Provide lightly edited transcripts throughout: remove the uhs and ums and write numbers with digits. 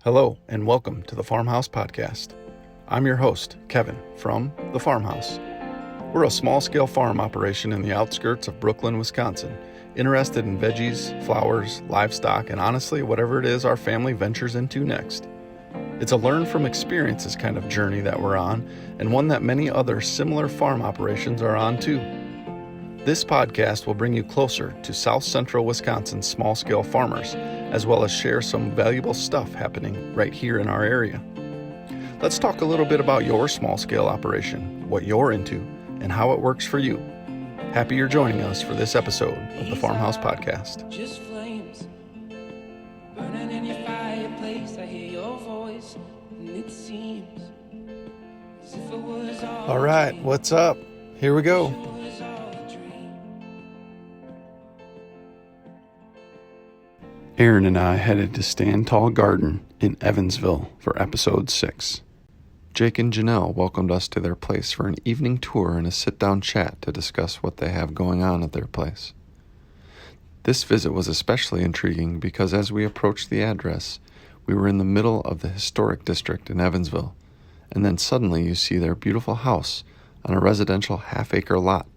Hello, and welcome to the Farmhouse Podcast. I'm your host, Kevin, from The Farmhouse. We're a small-scale farm operation in the outskirts of Brooklyn, Wisconsin, interested in veggies, flowers, livestock, and honestly, whatever it is our family ventures into next. It's a learn from experiences kind of journey that we're on, and one that many other similar farm operations are on too. This podcast will bring you closer to South Central Wisconsin's small-scale farmers, as well as share some valuable stuff happening right here in our area. Let's talk a little bit about your small-scale operation, what you're into, and how it works for you. Happy you're joining us for this episode of the Farmhouse Podcast. Just flames burning in your fireplace. I hear your voice, and it seems as if it was All right, what's up? Here we go. Aaron and I headed to Stand Tall Garden in Evansville for episode 6. Jake and Janelle welcomed us to their place for an evening tour and a sit-down chat to discuss what they have going on at their place. This visit was especially intriguing because as we approached the address, we were in the middle of the historic district in Evansville, and then suddenly you see their beautiful house on a residential half-acre lot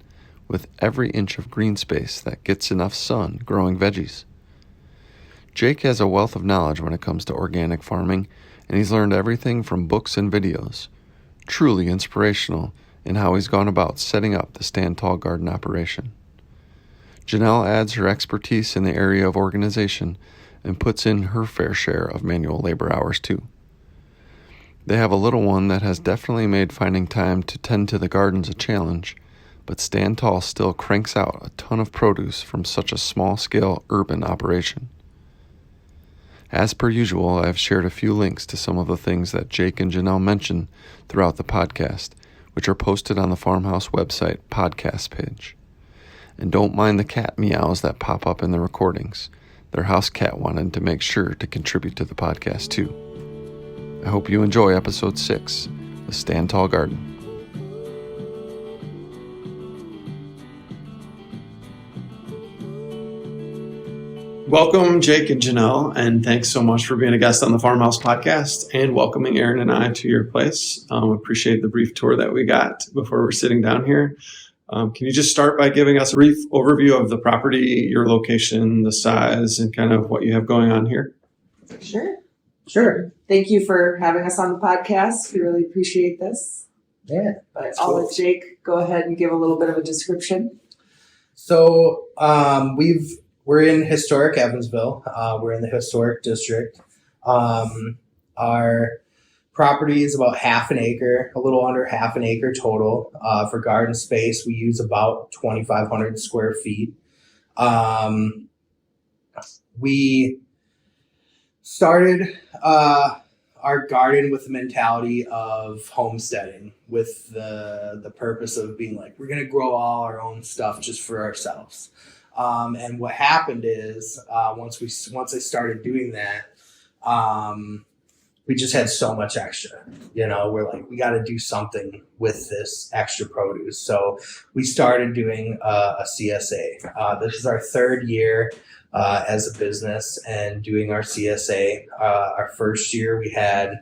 with every inch of green space that gets enough sun growing veggies. Jake has a wealth of knowledge when it comes to organic farming, and he's learned everything from books and videos. Truly inspirational in how he's gone about setting up the Stand Tall Garden operation. Janelle adds her expertise in the area of organization and puts in her fair share of manual labor hours too. They have a little one that has definitely made finding time to tend to the gardens a challenge, but Stand Tall still cranks out a ton of produce from such a small-scale urban operation. As per usual, I have shared a few links to some of the things that Jake and Janelle mention throughout the podcast, which are posted on the Farmhouse website podcast page. And don't mind the cat meows that pop up in the recordings. Their house cat wanted to make sure to contribute to the podcast too. I hope you enjoy episode 6 of Stand Tall Garden. Welcome, Jake and Janelle, and thanks so much for being a guest on the Farmhouse Podcast and welcoming Aaron and I to your place. Appreciate the brief tour that we got before we're sitting down here. Can you just start by giving us a brief overview of the property, your location, the size, and kind of what you have going on here? Sure. Thank you for having us on the podcast. We really appreciate this. Yeah. But I'll let Jake go ahead and give a little bit of a description. So we're in historic Evansville. We're in the historic district. Our property is about half an acre, a little under half an acre total. For garden space, we use about 2,500 square feet. We started our garden with the mentality of homesteading, with the purpose of being like, we're going to grow all our own stuff just for ourselves. And what happened is, once I started doing that, we just had so much extra, we're like, we got to do something with this extra produce. So we started doing a CSA. This is our third year, as a business and doing our CSA. Our first year we had,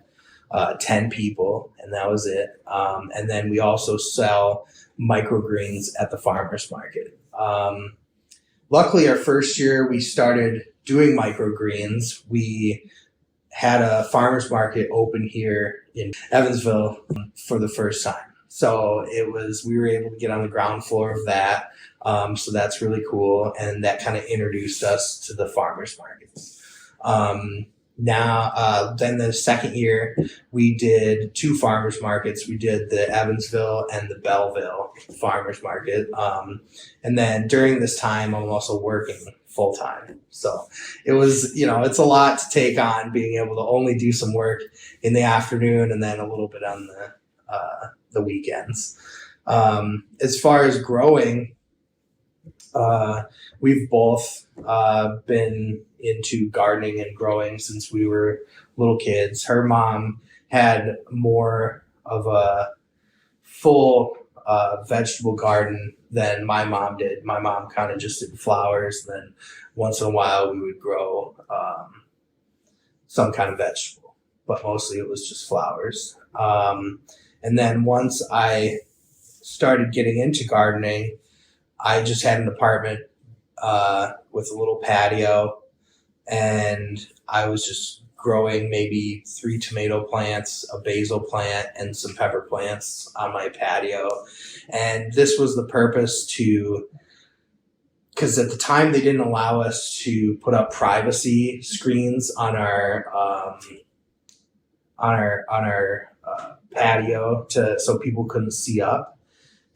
10 people and that was it. And then we also sell microgreens at the farmer's market. Luckily, our first year we started doing microgreens. We had a farmer's market open here in Evansville for the first time. So we were able to get on the ground floor of that. So that's really cool. And that kind of introduced us to the farmer's markets. Then the second year, we did 2 farmers markets. We did the Evansville and the Belleville farmers market. And then during this time, I'm also working full time. So it was, it's a lot to take on, being able to only do some work in the afternoon and then a little bit on the weekends. As far as growing, we've both been into gardening and growing since we were little kids. Her mom had more of a full vegetable garden than my mom did. My mom kind of just did flowers, and then once in a while we would grow some kind of vegetable. but mostly it was just flowers. And then once I started getting into gardening, I just had an apartment with a little patio, and I was just growing maybe 3 tomato plants, a basil plant, and some pepper plants on my patio. And this was the purpose because at the time they didn't allow us to put up privacy screens on our patio so people couldn't see up.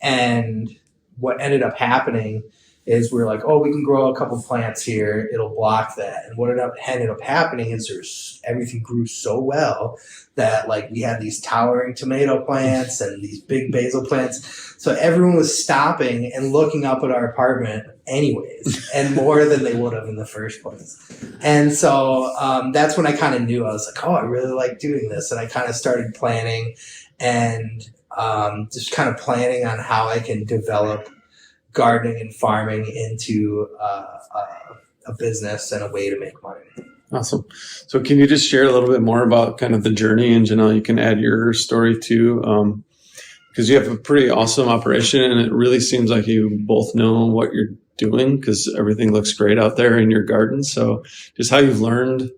And what ended up happening is we were like, oh, we can grow a couple plants here. It'll block that. And what ended up happening is everything grew so well that like we had these towering tomato plants and these big basil plants. So everyone was stopping and looking up at our apartment anyways, and more than they would have in the first place. And so that's when I kind of knew. I was like, oh, I really like doing this. And I kind of started planning and just kind of planning on how I can develop gardening and farming into a business and a way to make money. Awesome. So can you just share a little bit more about kind of the journey? And Janelle, you can add your story too, because you have a pretty awesome operation, and it really seems like you both know what you're doing because everything looks great out there in your garden. So just how you've learned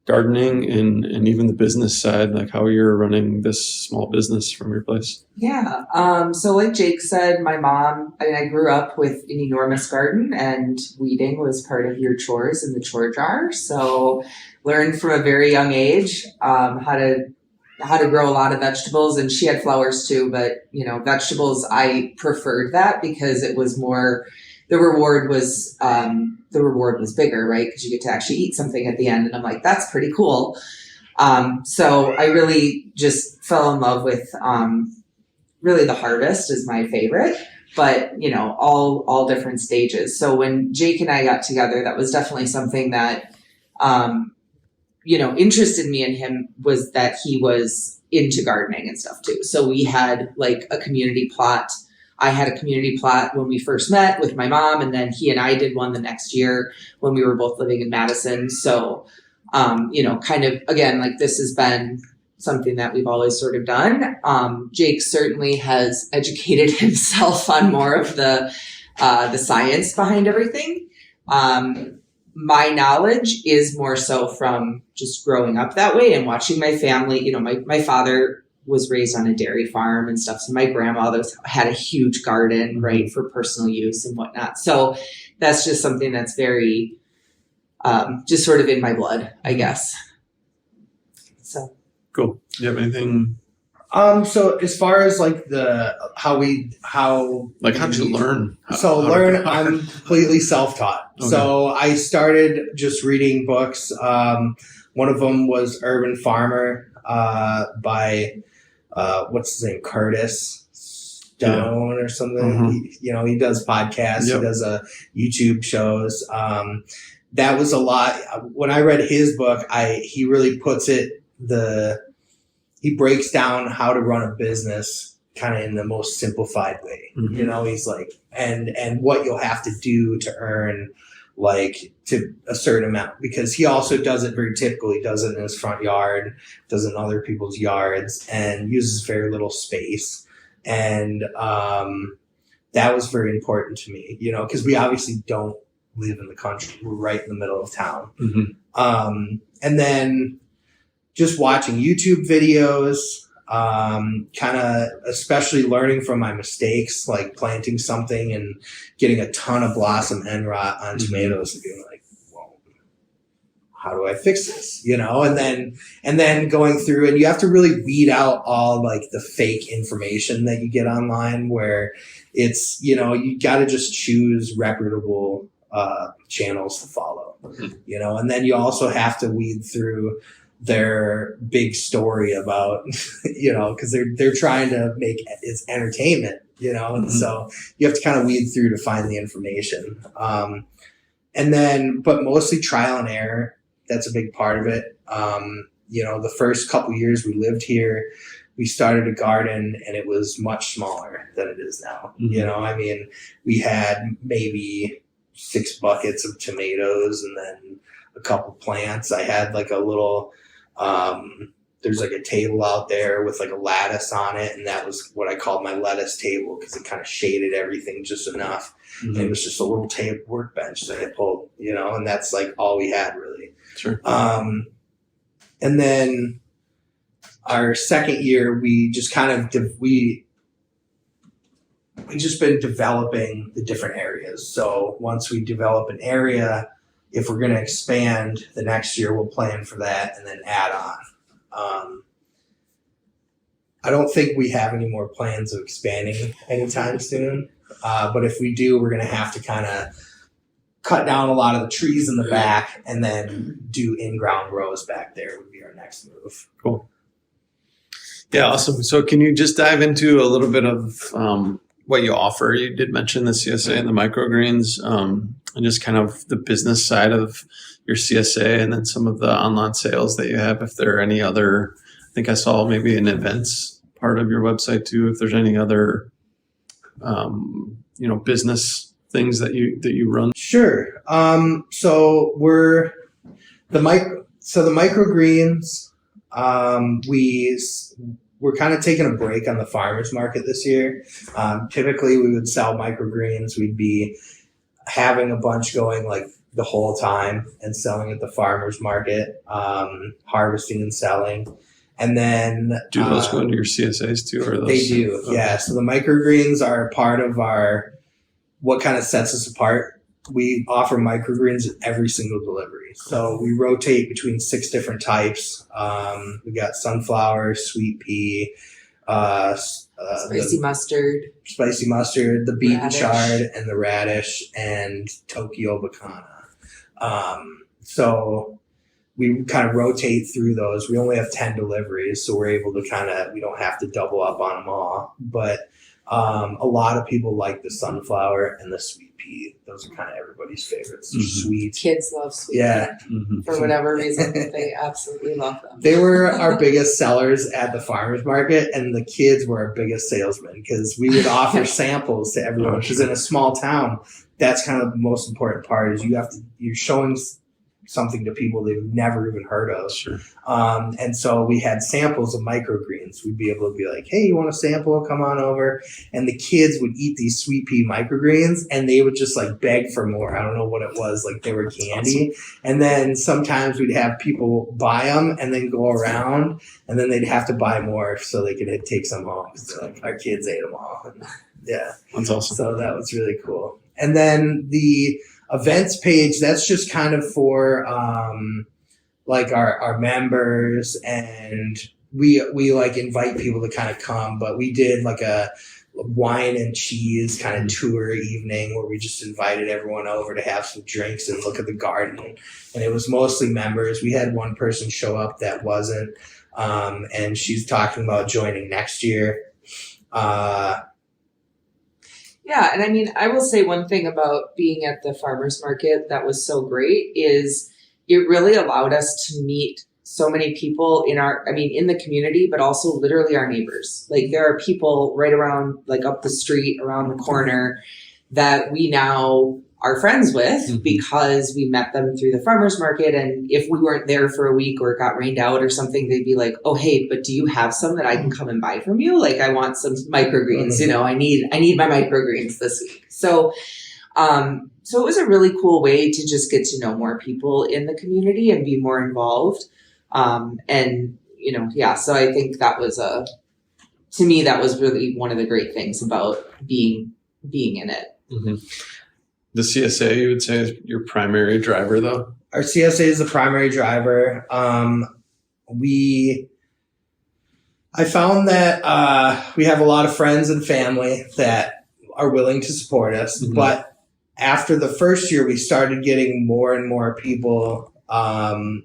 gardening and even the business side, like how you're running this small business from your place. Yeah. So like Jake said, my mom, I grew up with an enormous garden, and weeding was part of your chores in the chore jar. So learned from a very young age how to grow a lot of vegetables. And she had flowers too, but vegetables, I preferred that because it was more, the reward was bigger, right? Because you get to actually eat something at the end. And I'm like, that's pretty cool. So I really just fell in love with, really the harvest is my favorite, but all different stages. So when Jake and I got together, that was definitely something that, interested me in him, was that he was into gardening and stuff too. So we had like a community plot. I had a community plot when we first met with my mom, and then he and I did one the next year when we were both living in Madison. So, kind of, again, like this has been something that we've always sort of done. Jake certainly has educated himself on more of the science behind everything. My knowledge is more so from just growing up that way and watching my family. My father was raised on a dairy farm and stuff. So my grandmother had a huge garden, right, for personal use and whatnot. So that's just something that's very, just sort of in my blood, I guess. So. Cool. Do you have anything? So as far as like how'd you learn? I'm completely self-taught. Okay. So I started just reading books. One of them was Urban Farmer, by, what's his name? Curtis Stone or something. Mm-hmm. He does podcasts. Yep. He does YouTube shows. That was a lot. When I read his book, he really puts it, he breaks down how to run a business kind of in the most simplified way. Mm-hmm. He's like, and what you'll have to do to earn like to a certain amount, because he also does it very typical. He does it in his front yard, does it in other people's yards, and uses very little space. And that was very important to me, because we obviously don't live in the country. We're right in the middle of town. Mm-hmm. And then just watching YouTube videos, kind of especially learning from my mistakes, like planting something and getting a ton of blossom end rot on tomatoes and being like, well, how do I fix this? And then going through, and you have to really weed out all like the fake information that you get online, where it's, you got to just choose reputable channels to follow, and then you also have to weed through their big story about, because they're trying to make it's entertainment, and mm-hmm. So you have to kind of weed through to find the information. And then, but mostly trial and error. That's a big part of it. The first couple years we lived here, we started a garden and it was much smaller than it is now. Mm-hmm. We had maybe 6 buckets of tomatoes and then a couple plants. I had like a little, there's like a table out there with like a lattice on it, and that was what I called my lettuce table because it kind of shaded everything just enough. And it was just a little table workbench that I pulled, and that's like all we had really. Sure. And then our second year, we just kind of we just been developing the different areas. So once we develop an area, if we're going to expand the next year, we'll plan for that and then add on. I don't think we have any more plans of expanding anytime soon. But if we do, we're going to have to kind of cut down a lot of the trees in the back and then do in-ground rows back there would be our next move. Cool. Yeah, awesome. So can you just dive into a little bit of what you offer? You did mention the CSA and the microgreens, and just kind of the business side of your CSA, and then some of the online sales that you have. If there are any other, I think I saw maybe an events part of your website too. If there's any other, business things that you run. Sure. So the microgreens. We're kind of taking a break on the farmers market this year. Typically, we would sell microgreens. We'd be having a bunch going like the whole time and selling at the farmers market, harvesting and selling. And then do those go into your CSAs too? Or those? They do, yeah. So the microgreens are part of what kind of sets us apart. We offer microgreens at every single delivery. So we rotate between 6 different types. We got sunflower, sweet pea, spicy mustard, the beet and radish. chard, and the radish, and Tokyo bacana. So we kind of rotate through those. We only have 10 deliveries, so we're able to we don't have to double up on them all. But a lot of people like the sunflower and the sweet pea. Those are kind of everybody's favorites. They're sweet. Kids love sweet pea. For whatever reason. They absolutely love them. They were our biggest sellers at the farmers market, and the kids were our biggest salesmen because we would offer samples to everyone. Because in a small town, that's kind of the most important part is you're showing something to people they've never even heard of. Sure. And so we had samples of microgreens. We'd be able to be like, hey, you want a sample? Come on over. And the kids would eat these sweet pea microgreens and they would just like beg for more. I don't know what it was. Like they were candy. Awesome. And then sometimes we'd have people buy them and then go around and then they'd have to buy more so they could take some home. So like our kids ate them all. Yeah. That's awesome. So that was really cool. And then the events page, that's just kind of for like our members, and we like invite people to kind of come, but we did like a wine and cheese kind of tour evening where we just invited everyone over to have some drinks and look at the garden, and it was mostly members. We had one person show up that wasn't, and she's talking about joining next year. Yeah, and I mean, I will say one thing about being at the farmers market that was so great is it really allowed us to meet so many people in the community, but also literally our neighbors. Like there are people right around, like up the street, around the corner that we now are friends with because we met them through the farmers market. And if we weren't there for a week or it got rained out or something, they'd be like, oh, hey, but do you have some that I can come and buy from you? Like I want some microgreens, I need my microgreens this week. So it was a really cool way to just get to know more people in the community and be more involved. So I think that was to me, that was really one of the great things about being in it. Mm-hmm. The CSA, you would say, is your primary driver, though? Our CSA is the primary driver. I found that we have a lot of friends and family that are willing to support us. Mm-hmm. But after the first year, we started getting more and more people.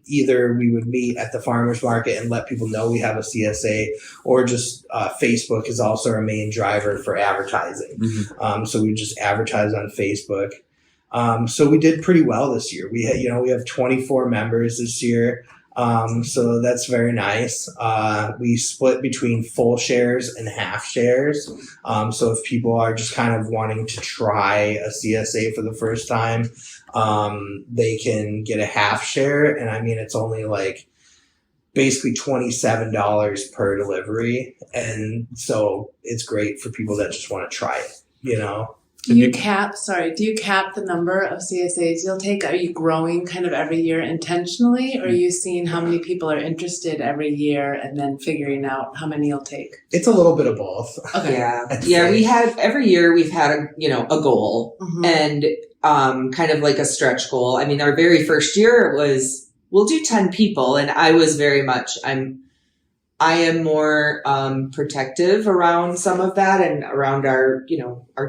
Either we would meet at the farmers market and let people know we have a CSA, or just Facebook is also our main driver for advertising. Mm-hmm. So we just advertise on Facebook. So we did pretty well this year. We have 24 members this year. So that's very nice. We split between full shares and half shares. So if people are just kind of wanting to try a CSA for the first time, they can get a half share. And I mean, it's only like basically $27 per delivery. And so it's great for people that just want to try it, you know? Do you cap the number of CSAs you'll take? Are you growing kind of every year intentionally, or are you seeing how many people are interested every year and then figuring out how many you'll take? It's a little bit of both. Okay. Yeah. We have every year we've had a goal and kind of like a stretch goal. I mean, our very first year was we'll do 10 people, and I was very much I am more protective around some of that and around our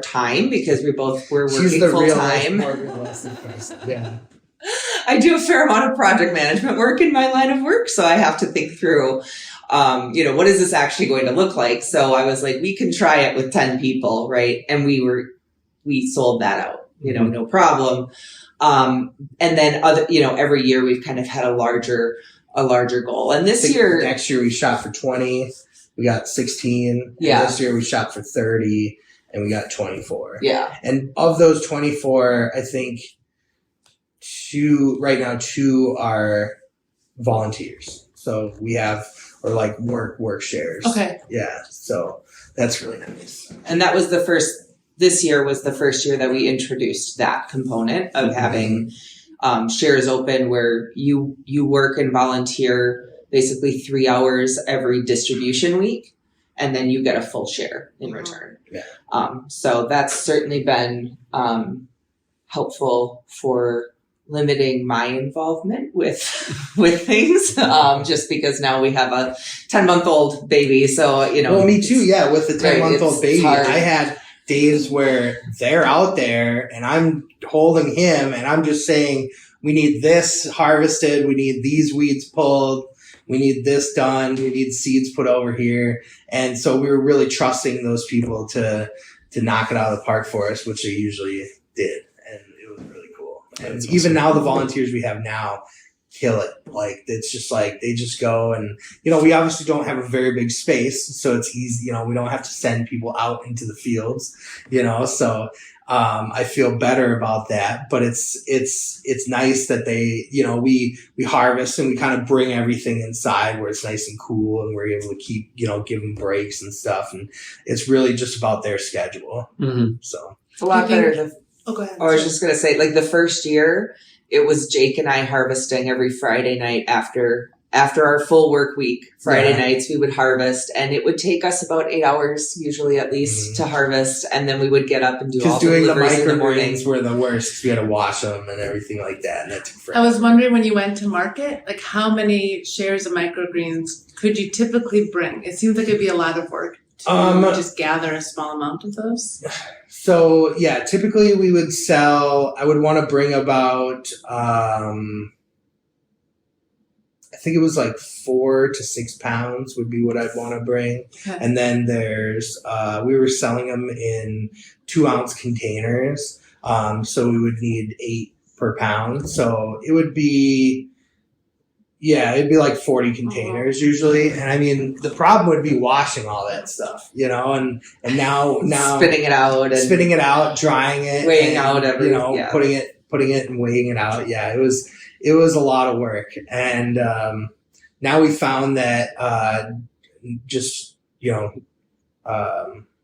time, because we're working full time. Yeah. I do a fair amount of project management work in my line of work, so I have to think through, what is this actually going to look like? So I was like, we can try it with 10 people, right? And we sold that out, no problem. And then every year we've kind of had a larger goal. And next year we shot for 20, we got 16. Yeah. And this year we shot for 30 and we got 24. Yeah. And of those 24, I think two are volunteers. So we have, or like work shares. Okay. Yeah. So that's really nice. And that was this year was the first year that we introduced that component of having shares open, where you work and volunteer basically 3 hours every distribution week, and then you get a full share in return. Yeah. So that's certainly been helpful for limiting my involvement with things, just because now we have a 10-month-old baby. So, Well, me too. Yeah. With the 10-month-old baby, hard. I had days where they're out there and I'm holding him and I'm just saying, we need this harvested. We need these weeds pulled. We need this done. We need seeds put over here. And so we were really trusting those people to knock it out of the park for us, which they usually did. And it was really cool. And even now the volunteers we have now kill it. Like, it's just like, they just go and, we obviously don't have a very big space, so it's easy, we don't have to send people out into the fields, so, I feel better about that, but it's nice that they, we harvest and we kind of bring everything inside where it's nice and cool, and we're able to keep, give them breaks and stuff. And it's really just about their schedule. Mm-hmm. So it's a lot better. Go ahead. I was just going to say, like, the first year, it was Jake and I harvesting every Friday night after our full work week. Friday nights we would harvest, and it would take us about 8 hours, usually at least, to harvest, and then we would get up and do all the deliveries in the morning. Microgreens were the worst. We had to wash them and everything like that, and that took forever. I was wondering, when you went to market, like, how many shares of microgreens could you typically bring? It seems like it'd be a lot of work to just gather a small amount of those. So yeah, typically we would sell, I would want to bring about, I think it was like 4 to 6 pounds would be what I'd want to bring. Okay. And then there's, we were selling them in 2-ounce containers. So we would need 8 per pound. So it would be, it'd be like 40 containers usually. And I mean, the problem would be washing all that stuff, and now spitting it out, drying it, weighing out putting it and weighing it out. Yeah, it was a lot of work. And now we found that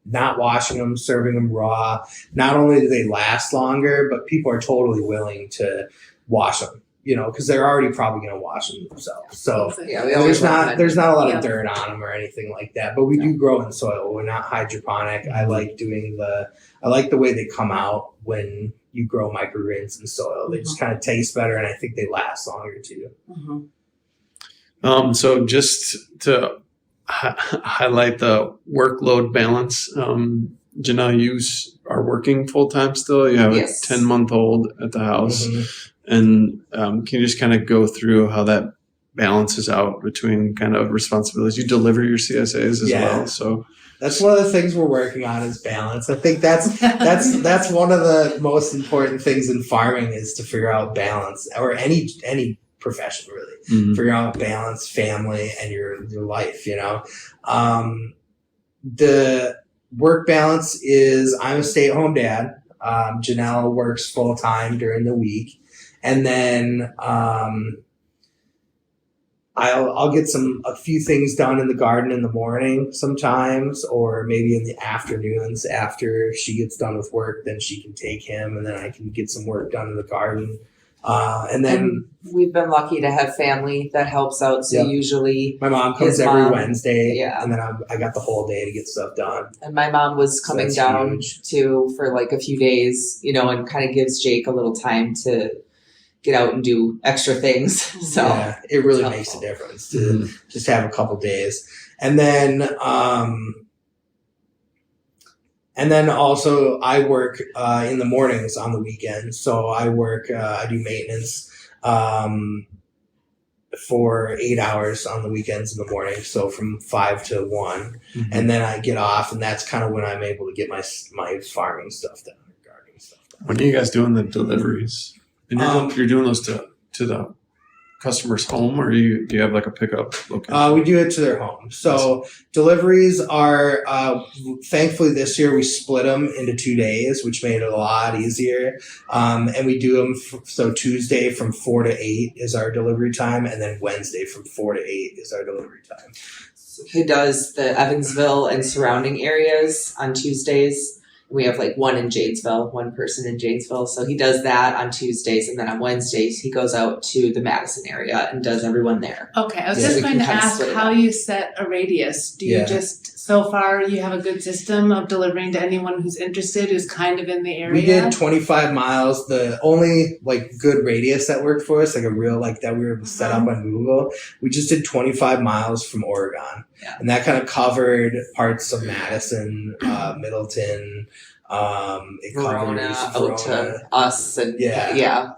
not washing them, serving them raw, not only do they last longer, but people are totally willing to wash them, because they're already probably going to wash them themselves. So there's not a lot of dirt on them or anything like that, but we do grow in soil. We're not hydroponic. Mm-hmm. I like the way they come out when you grow microgreens in soil. They just kind of taste better, and I think they last longer too. Mm-hmm. So just to highlight the workload balance, Janelle, you are working full time still. You have a 10-month-old at the house, and can you just kind of go through how that balances out between kind of responsibilities? You deliver your CSAs as well, so. That's one of the things we're working on is balance. I think that's one of the most important things in farming is to figure out balance, or any profession really. Mm-hmm. Figure out balance, family, and your life. The work balance is, I'm a stay-at-home dad. Janelle works full time during the week, and then I'll get a few things done in the garden in the morning sometimes, or maybe in the afternoons after she gets done with work. Then she can take him, and then I can get some work done in the garden. And then we've been lucky to have family that helps out. So usually my mom comes every Wednesday, and then I got the whole day to get stuff done. And my mom was coming down too for like a few days, and kind of gives Jake a little time to get out and do extra things. So yeah, it really makes a difference to just have a couple days. And then also I work in the mornings on the weekends. So I do maintenance for 8 hours on the weekends in the morning. So from 5 to 1. And then I get off, and that's kind of when I'm able to get my farming stuff done, gardening stuff done. When are you guys doing the deliveries? And you're doing those to the customer's home, or do you have like a pickup location? We do it to their home. So deliveries are, thankfully this year we split them into 2 days, which made it a lot easier. And we do them, so Tuesday from 4 to 8 is our delivery time, and then Wednesday from 4 to 8 is our delivery time. He does the Evansville and surrounding areas on Tuesdays. We have like one person in Janesville. So he does that on Tuesdays. And then on Wednesdays, he goes out to the Madison area and does everyone there. Okay. I was just going to ask how you set a radius. Do you so far you have a good system of delivering to anyone who's interested, who's kind of in the area? We did 25 miles. The only like good radius that worked for us, like a real, like that we were set up on Google. We just did 25 miles from Oregon. Yeah. And that kind of covered parts of Madison, Middleton, Verona, out to us, and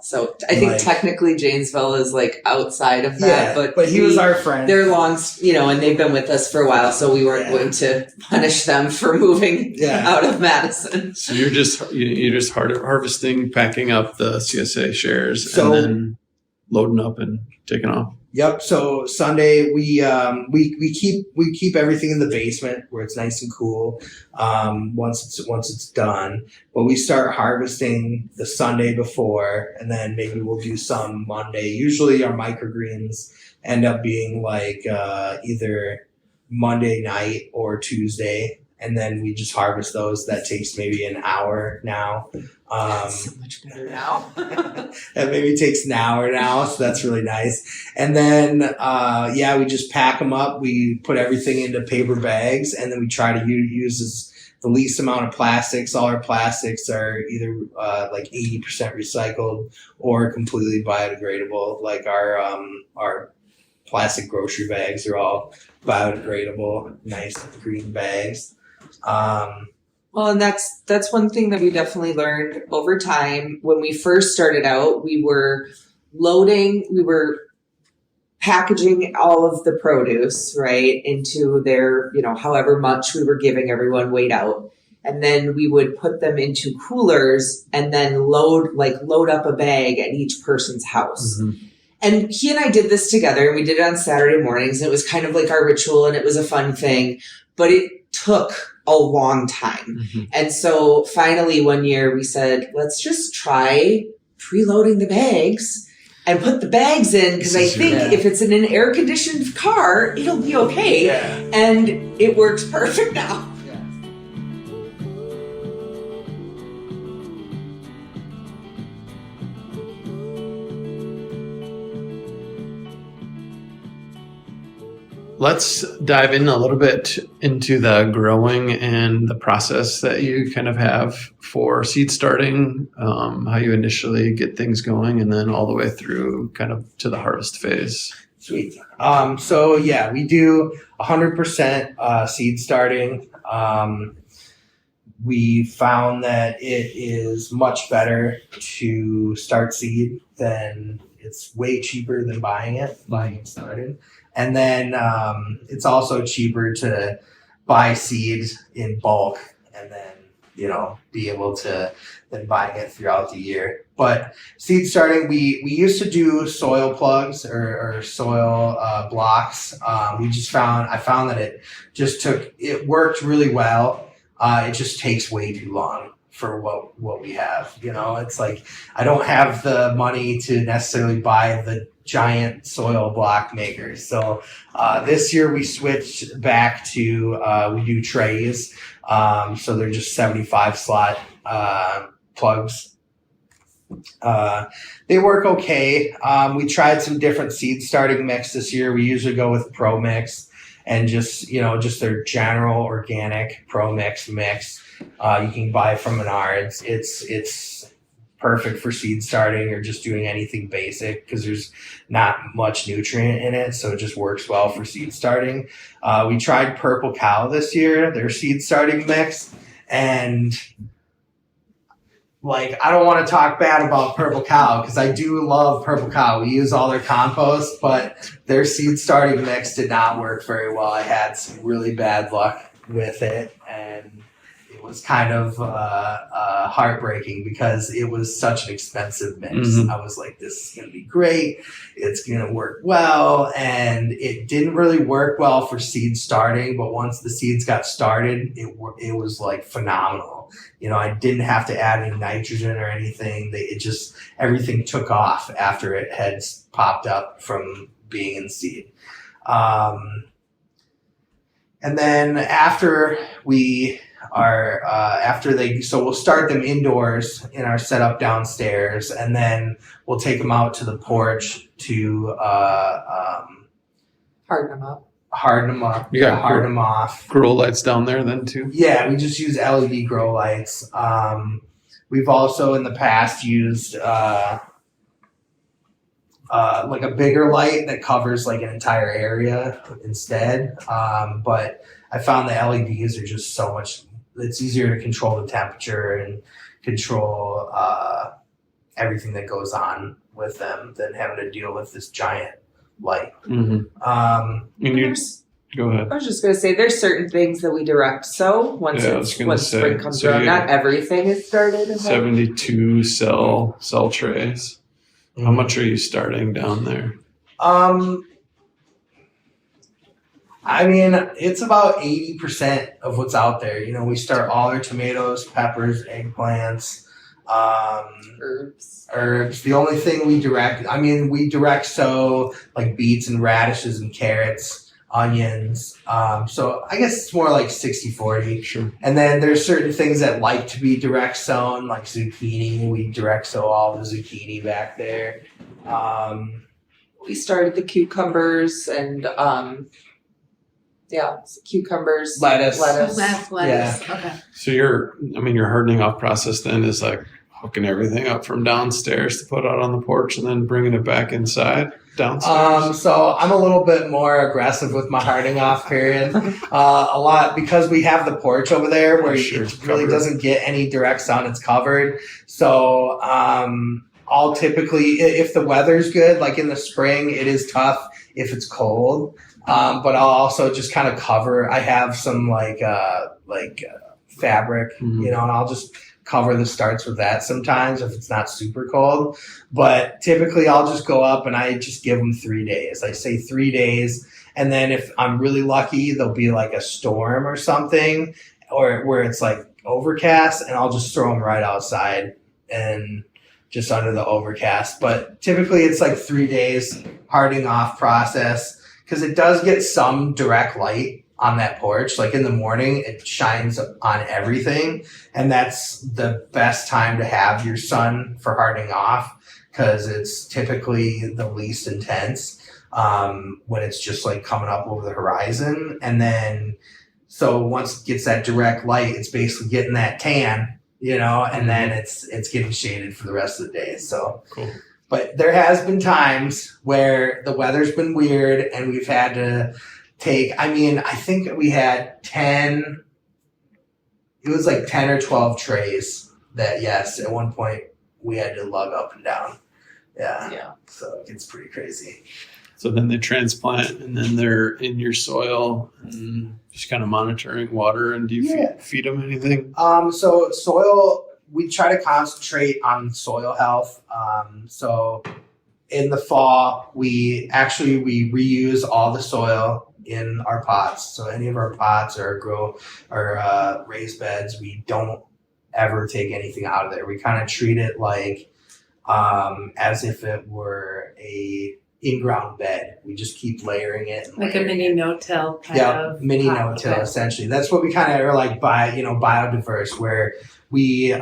so I think technically Janesville is like outside of that, but he was our friend. They're long, and they've been with us for a while, so we weren't going to punish them for moving out of Madison. So you're just harvesting, packing up the CSA shares, and then loading up and taking off. Yep. So Sunday we keep everything in the basement where it's nice and cool. Once it's done, but we start harvesting the Sunday before, and then maybe we'll do some Monday. Usually our microgreens end up being like either Monday night or Tuesday, and then we just harvest those. That takes maybe an hour now. That's so much better now. That maybe takes an hour now, so that's really nice. And then, we just pack them up. We put everything into paper bags, and then we try to use the least amount of plastics. All our plastics are either like 80% recycled or completely biodegradable. Like our plastic grocery bags are all biodegradable, nice green bags. Well, and that's one thing that we definitely learned over time. When we first started out, we were packaging all of the produce, right, into their, however much we were giving everyone weighed out. And then we would put them into coolers and then load up a bag at each person's house. Mm-hmm. And he and I did this together, and we did it on Saturday mornings. And it was kind of like our ritual, and it was a fun thing, but it took a long time. Mm-hmm. And so finally one year we said, let's just try preloading the bags and put the bags in, because I think if it's in an air conditioned car, it'll be okay. Yeah. And it works perfect now. Let's dive in a little bit into the growing and the process that you kind of have for seed starting, how you initially get things going, and then all the way through kind of to the harvest phase. Sweet. We do 100% seed starting. We found that it is much better to start seed than it's way cheaper than buying it started. And then it's also cheaper to buy seeds in bulk and then, be able to then buying it throughout the year. But seed starting, we used to do soil plugs or soil blocks. I found that it worked really well. It just takes way too long for what we have. You know, it's like I don't have the money to necessarily buy the giant soil block makers. So this year we switched back to we do trays. So they're just 75 slot plugs. They work okay. We tried some different seed starting mix this year. We usually go with Pro Mix and just their general organic Pro Mix. You can buy from Menards. It's perfect for seed starting or just doing anything basic because there's not much nutrient in it, so it just works well for seed starting. We tried Purple Cow this year, their seed starting mix, and like, I don't want to talk bad about Purple Cow because I do love Purple Cow. We use all their compost, but their seed starting mix did not work very well. I had some really bad luck with it, and it was kind of heartbreaking because it was such an expensive mix. Mm-hmm. I was like, this is going to be great. It's going to work well. And it didn't really work well for seed starting, but once the seeds got started, it was like phenomenal. You know, I didn't have to add any nitrogen or anything. Everything took off after it had popped up from being in seed. And then after we'll start them indoors in our setup downstairs, and then we'll take them out to the porch to Harden them up. You got harden them off. grow lights down there then too? Yeah, we just use LED grow lights. We've also in the past used like a bigger light that covers like an entire area instead. But I found the LEDs are just so much. It's easier to control the temperature and control everything that goes on with them than having to deal with this giant light. Mm-hmm. Go ahead. I was just going to say, there's certain things that we direct sow once spring comes around. Not everything is started. 72 cell trays. Mm-hmm. How much are you starting down there? I mean, it's about 80% of what's out there. You know, we start all our tomatoes, peppers, eggplants, herbs. The only thing we direct sow like beets and radishes and carrots, onions. So I guess it's more like 60-40. Sure. And then there's certain things that like to be direct sown, like zucchini. We direct sow all the zucchini back there. We started the cucumbers and cucumbers, lettuce. Lettuce. Yeah. Okay. So your hardening off process then is like hooking everything up from downstairs to put out on the porch and then bringing it back inside downstairs? So I'm a little bit more aggressive with my hardening off period. A lot because we have the porch over there where it really doesn't get any direct sun. It's covered. So I'll typically, if the weather's good, like in the spring, it is tough if it's cold. But I'll also just kind of cover. I have some fabric, mm-hmm. and I'll just cover the starts with that sometimes if it's not super cold. But typically I'll just go up and I just give them 3 days. I say 3 days. And then if I'm really lucky, there'll be like a storm or something or where it's like overcast and I'll just throw them right outside and just under the overcast. But typically it's like 3 days hardening off process because it does get some direct light on that porch. Like in the morning, it shines on everything. And that's the best time to have your sun for hardening off because it's typically the least intense when it's just like coming up over the horizon. And then, so once it gets that direct light, it's basically getting that tan, and then it's getting shaded for the rest of the day. So cool. But there has been times where the weather's been weird and we've had to I think we had 10 or 12 trays that, yes, at one point we had to lug up and down. Yeah. So it's pretty crazy. So then they transplant and then they're in your soil and just kind of monitoring water. And do you feed them anything? So soil, we try to concentrate on soil health. So in the fall, we reuse all the soil in our pots. So any of our pots or raised beds, we don't ever take anything out of there. We kind of treat it like as if it were a in-ground bed. We just keep layering it. Like a mini no-till kind of. Mini no-till, okay. essentially. That's what we kind of are like biodiverse, where we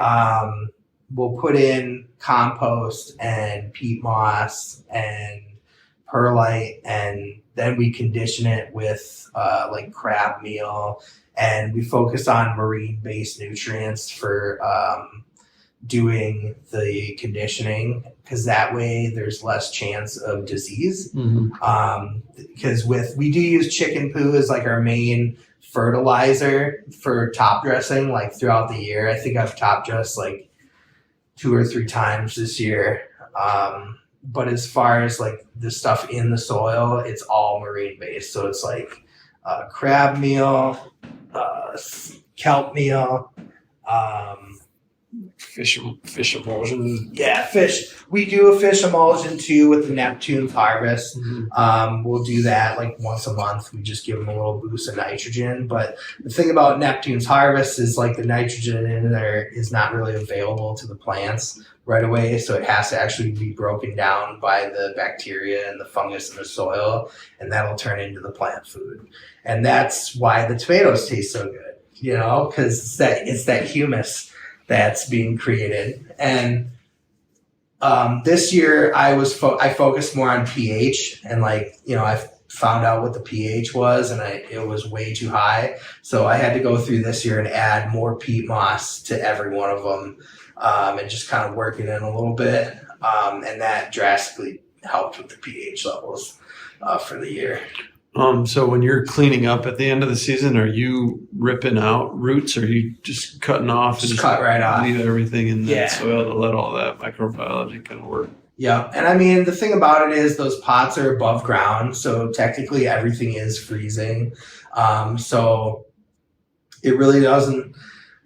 will put in compost and peat moss and perlite, and then we condition it with like crab meal, and we focus on marine-based nutrients for doing the conditioning, because that way there's less chance of disease. Because we do use chicken poo as like our main fertilizer for top dressing, like throughout the year. I think I've top dressed like 2 or 3 times this year. But as far as like the stuff in the soil, it's all marine based. So it's like crab meal, kelp meal, Fish emulsion. yeah, fish. We do a fish emulsion too with the Neptune's harvest. We'll do that like once a month. We just give them a little boost of nitrogen. But the thing about Neptune's harvest is like the nitrogen in there is not really available to the plants right away. So it has to actually be broken down by the bacteria and the fungus in the soil, and that'll turn into the plant food. And that's why the tomatoes taste so good, because it's that humus that's being created. And this year I focused more on pH, and I found out what the pH was, and it was way too high. So I had to go through this year and add more peat moss to every one of them, and just kind of work it in a little bit. And that drastically helped with the pH levels for the year. So when you're cleaning up at the end of the season, are you ripping out roots, or are you just cutting off? Just cut right off. Leave everything in the soil to let all that microbiology kind of work. Yeah. And I mean, the thing about it is those pots are above ground. So technically everything is freezing. So it really doesn't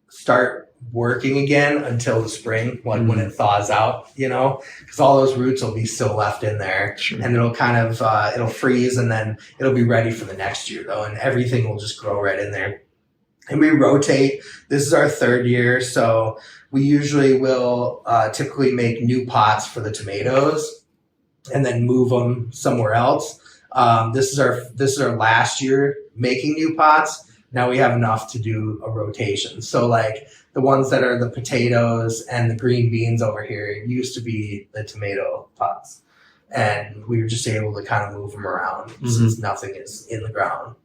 start working again until the spring, like when it thaws out, because all those roots will be still left in there. Sure. And it'll kind of, it'll freeze, and then it'll be ready for the next year though. And everything will just grow right in there. And we rotate. This is our 3rd year. So we usually will typically make new pots for the tomatoes and then move them somewhere else. This is our last year making new pots. Now we have enough to do a rotation. So like the ones that are the potatoes and the green beans over here used to be the tomato pots. And we were just able to kind of move them around since nothing is in the ground.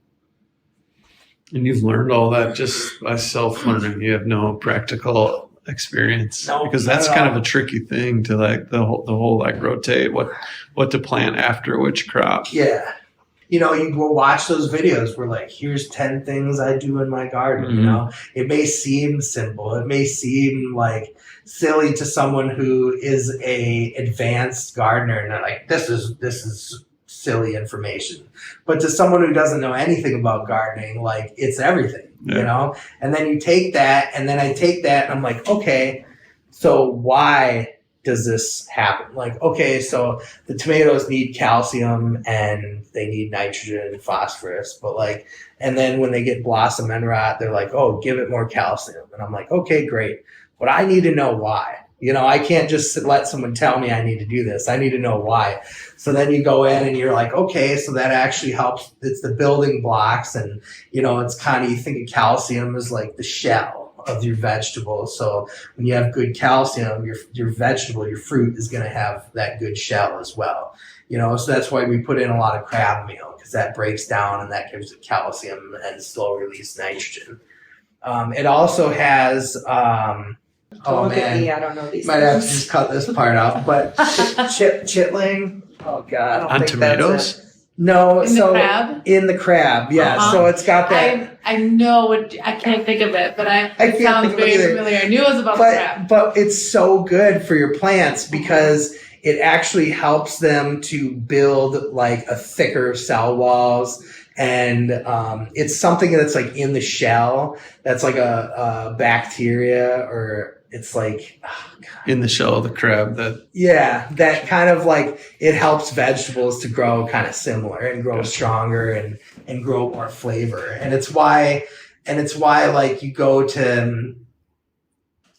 And you've learned all that just by self-learning. You have no practical experience. No, because that's kind of a tricky thing to like the whole like rotate what to plant after which crop. Yeah. You will watch those videos where like, here's 10 things I do in my garden. It may seem simple. It may seem like silly to someone who is a advanced gardener, and they're like, this is silly information. But to someone who doesn't know anything about gardening, like it's everything, And then you take that, and then I take that, and I'm like, okay, so why does this happen? Like, okay, so the tomatoes need calcium and they need nitrogen and phosphorus, but and then when they get blossom end rot, they're like, oh, give it more calcium. And I'm like, okay, great. But I need to know why. I can't just let someone tell me I need to do this. I need to know why. So then you go in and you're like, okay, so that actually helps. It's the building blocks. And, it's kind of, you think of calcium as like the shell of your vegetable. So when you have good calcium, your vegetable, your fruit is going to have that good shell as well. So that's why we put in a lot of crab meal, because that breaks down and that gives it calcium and slow release nitrogen. It also has, Look at me, I don't know these might have to things. just cut this part out, but chitling. Oh God. I don't On think tomatoes? that's it. No, In the crab? In the crab, yeah. So it's got that. I know I can't think of it, but can't it sounds think of it very either. familiar. I knew it was about the crab. But it's so good for your plants because it actually helps them to build like a thicker cell walls. And it's something that's like in the shell that's like a bacteria, or it's like, oh God. In the shell of the crab that kind of like, it helps vegetables to grow kind of similar and grow stronger and grow more flavor. And it's why like you go to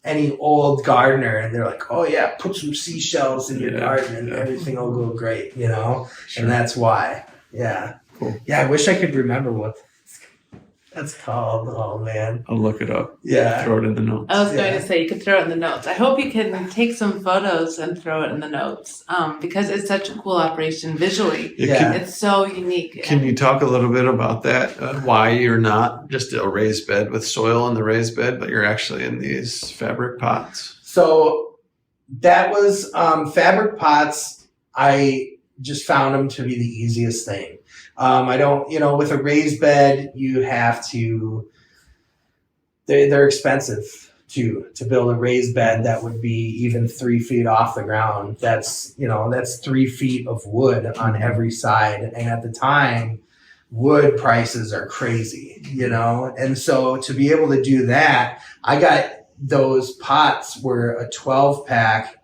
any old gardener, and they're like, oh yeah, put some seashells in your garden and everything will go great, you know? Sure. And that's why. Yeah. Cool. Yeah, I wish I could remember what that's called. Oh man. I'll look it up. Yeah. Throw it in the notes. I was going to say you could throw it in the notes. I hope you can take some photos and throw it in the notes because it's such a cool operation visually. Yeah. It's so unique. Can you talk a little bit about that? Why you're not just a raised bed with soil in the raised bed, but you're actually in these fabric pots? So that was fabric pots. I just found them to be the easiest thing. I don't, with a raised bed, you have to, they're expensive to build a raised bed that would be even 3 feet off the ground. That's 3 feet of wood on every side. And at the time, wood prices are crazy, And so to be able to do that, I got those pots were a 12 pack.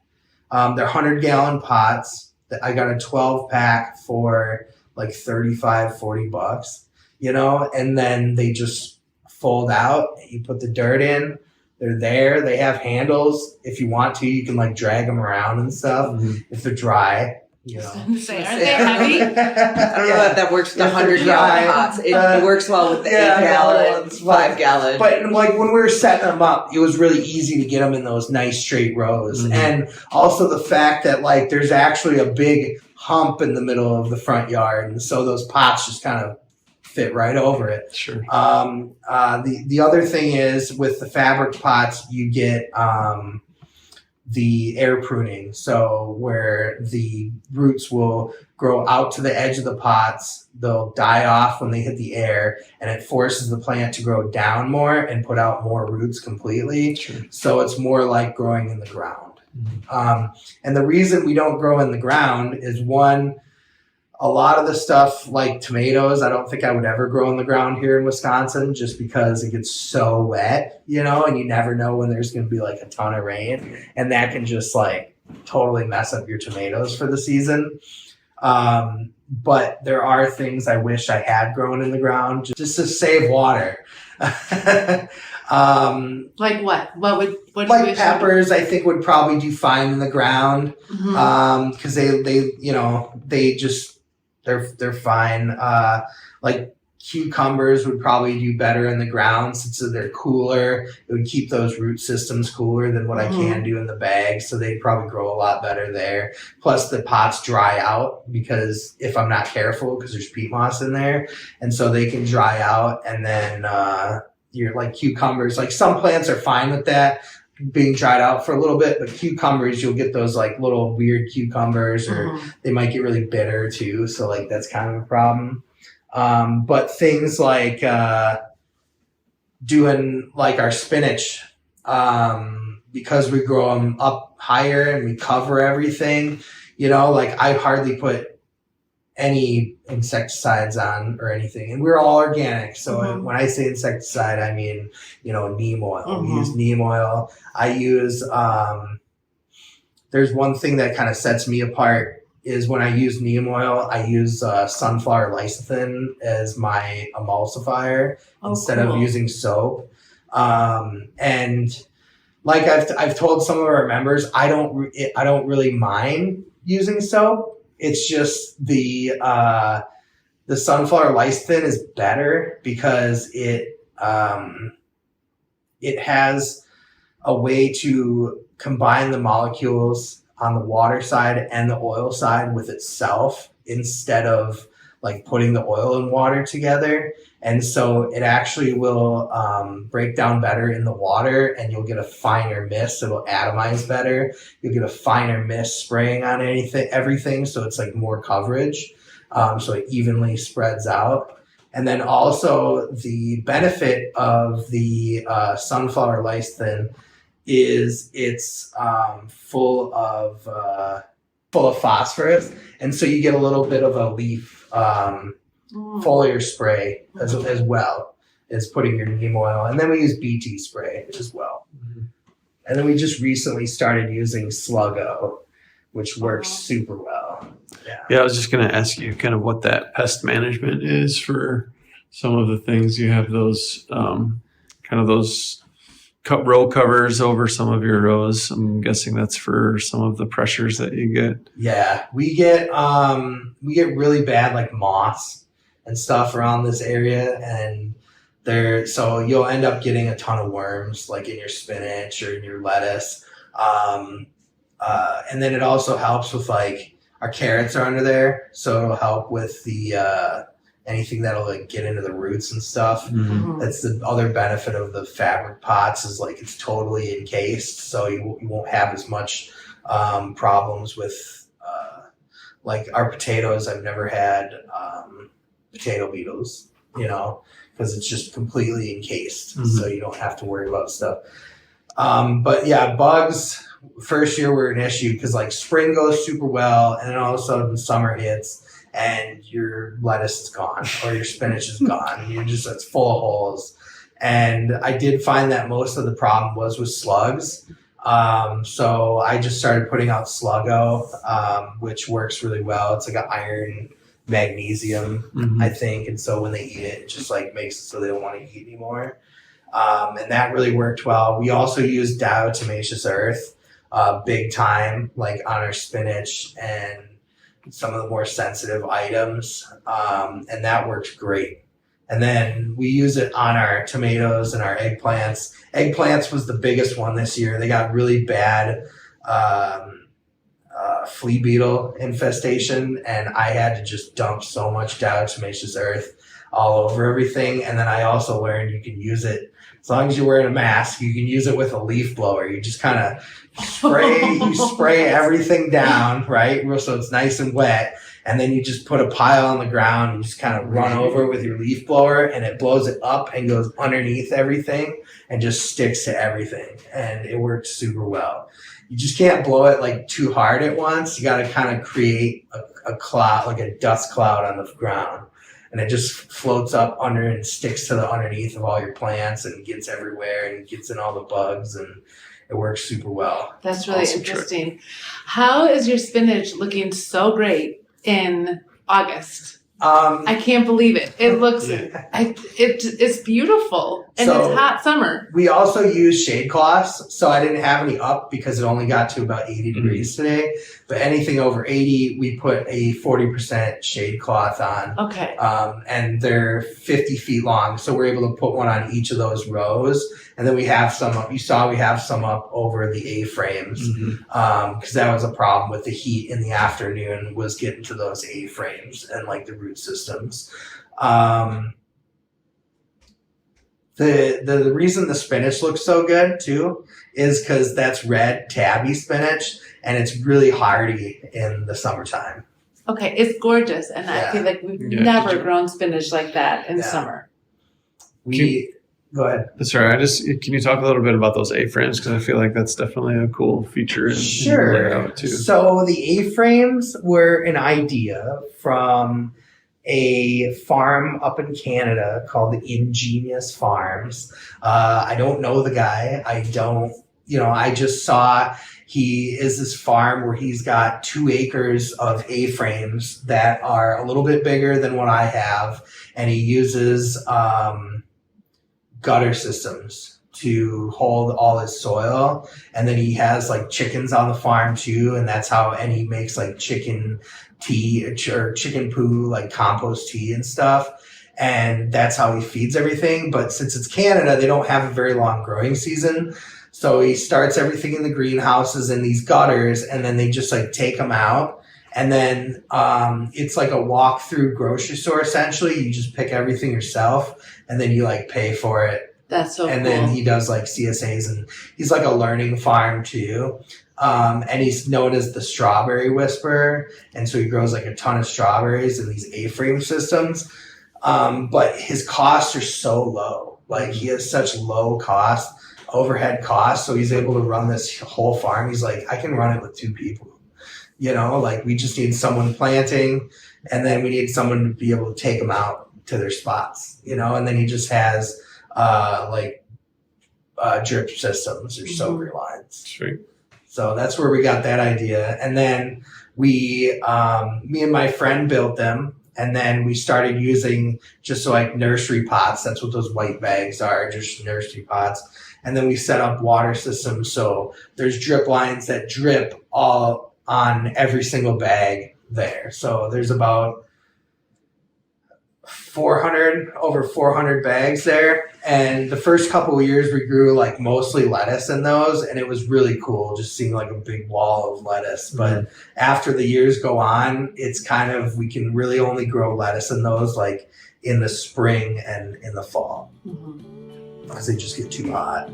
They're 100-gallon pots. I got a 12 pack for like $35-$40, and then they just fold out. You put the dirt in. They're there. They have handles. If you want to, you can like drag them around and stuff if they're dry. Aren't they heavy? I don't know if that works with the 100-gallon pots. It works well with the 8-gallon, 5-gallon. But like when we were setting them up, it was really easy to get them in those nice straight rows. And also the fact that like there's actually a big hump in the middle of the front yard, and so those pots just kind of fit right over it. Sure. The other thing is with the fabric pots, you get the air pruning, so where the roots will grow out to the edge of the pots, they'll die off when they hit the air, and it forces the plant to grow down more and put out more roots completely. Sure. So it's more like growing in the ground. And the reason we don't grow in the ground is one, a lot of the stuff like tomatoes, I don't think I would ever grow in the ground here in Wisconsin just because it gets so wet, and you never know when there's going to be like a ton of rain, and that can just like totally mess up your tomatoes for the season. But there are things I wish I had grown in the ground just to save water. Like what? What like peppers, I think would probably do fine in the ground. Because they're fine. Like cucumbers would probably do better in the ground since they're cooler. It would keep those root systems cooler than what I can do in the bag, so they'd probably grow a lot better there. Plus the pots dry out because if I'm not careful, because there's peat moss in there, and so they can dry out, and then you're like cucumbers, like some plants are fine with that being dried out for a little bit, but cucumbers, you'll get those like little weird cucumbers, or they might get really bitter too. So like that's kind of a problem. But things like doing like our spinach, because we grow them up higher and we cover everything, like I hardly put any insecticides on or anything, and we're all organic. So when I say insecticide, I mean, neem oil. We use neem oil. I use, there's one thing that kind of sets me apart is when I use neem oil, I use sunflower lecithin as my emulsifier instead of using soap. And like I've told some of our members, I don't really mind using soap. It's just the sunflower lecithin is better because it has a way to combine the molecules on the water side and the oil side with itself instead of like putting the oil and water together. And so it actually will break down better in the water, and you'll get a finer mist. It'll atomize better. You'll get a finer mist spraying on everything. So it's like more coverage. So it evenly spreads out. And then also the benefit of the sunflower lecithin is it's full of phosphorus, and so you get a little bit of a leaf foliar spray as well as putting your neem oil, and then we use BT spray as well. And then we just recently started using Sluggo, which works super well. Yeah, I was just going to ask you kind of what that pest management is for some of the things. You have those kind of those cut row covers over some of your rows. I'm guessing that's for some of the pressures that you get. Yeah, we get really bad like moss and stuff around this area, and so you'll end up getting a ton of worms like in your spinach or in your lettuce. And then it also helps with like our carrots are under there, so it'll help with the anything that'll like get into the roots and stuff. Mm-hmm. That's the other benefit of the fabric pots is like it's totally encased, so you won't have as much problems with like our potatoes. I've never had potato beetles, because it's just completely encased, so you don't have to worry about stuff. But yeah, bugs first year were an issue because like spring goes super well, and then all of a sudden summer hits and your lettuce is gone or your spinach is gone, and it's full of holes. And I did find that most of the problem was with slugs. So I just started putting out Sluggo, which works really well. It's like an iron magnesium, I think. And so when they eat it, it just like makes it so they don't want to eat anymore. And that really worked well. We also used diatomaceous earth, big time, like on our spinach and some of the more sensitive items. And that works great. And then we use it on our tomatoes and our eggplants. Eggplants was the biggest one this year. They got really bad flea beetle infestation, and I had to just dump so much diatomaceous earth all over everything. And then I also learned you can use it, as long as you're wearing a mask, you can use it with a leaf blower. You just kind of spray everything down, right? So it's nice and wet. And then you just put a pile on the ground and just kind of run over with your leaf blower, and it blows it up and goes underneath everything and just sticks to everything. And it works super well. You just can't blow it like too hard at once. You got to kind of create a cloud, like a dust cloud on the ground. And it just floats up under and sticks to the underneath of all your plants and gets everywhere and gets in all the bugs, and it works super well. That's really interesting. How is your spinach looking so great in August? I can't believe it. It looks, it's beautiful, and it's hot summer. We also use shade cloths, so I didn't have any up because it only got to about 80 degrees today. But anything over 80, we put a 40% shade cloth on. Okay. And they're 50 feet long, so we're able to put one on each of those rows. And then we have some up. You saw we have some up over the A-frames because that was a problem with the heat in the afternoon, was getting to those A-frames and like the root systems. The reason the spinach looks so good too is because that's red tabby spinach, and it's really hardy in the summertime. Okay, it's gorgeous, and I feel like we've never grown spinach like that in summer. Go ahead. Sorry, can you talk a little bit about those A-frames? Because I feel like that's definitely a cool feature in the layout too. So the A-frames were an idea from a farm up in Canada called the Ingenious Farms. I don't know the guy. I just saw he is this farm where he's got 2 acres of A-frames that are a little bit bigger than what I have. And he uses gutter systems to hold all his soil. And then he has like chickens on the farm too. And he makes like chicken tea or chicken poo, like compost tea and stuff. And that's how he feeds everything. But since it's Canada, they don't have a very long growing season. So he starts everything in the greenhouses in these gutters, and then they just like take them out. And then it's like a walk through grocery store essentially. You just pick everything yourself, and then you like pay for it. That's so cool. And then he does like CSAs, and he's like a learning farm too. And he's known as the strawberry whisperer. And so he grows like a ton of strawberries in these A-frame systems. But his costs are so low. Like he has such low overhead costs. So he's able to run this whole farm. He's like, I can run it with 2 people. Like we just need someone planting, and then we need someone to be able to take them out to their spots, and then he just has drip systems or soaker lines. Sweet. So that's where we got that idea. And then me and my friend built them. And then we started using just like nursery pots. That's what those white bags are, just nursery pots. And then we set up water systems. So there's drip lines that drip all on every single bag there. So there's about over 400 bags there. And the first couple of years we grew like mostly lettuce in those, and it was really cool just seeing like a big wall of lettuce. But after the years go on, it's kind of, we can really only grow lettuce in those like in the spring and in the fall because they just get too hot.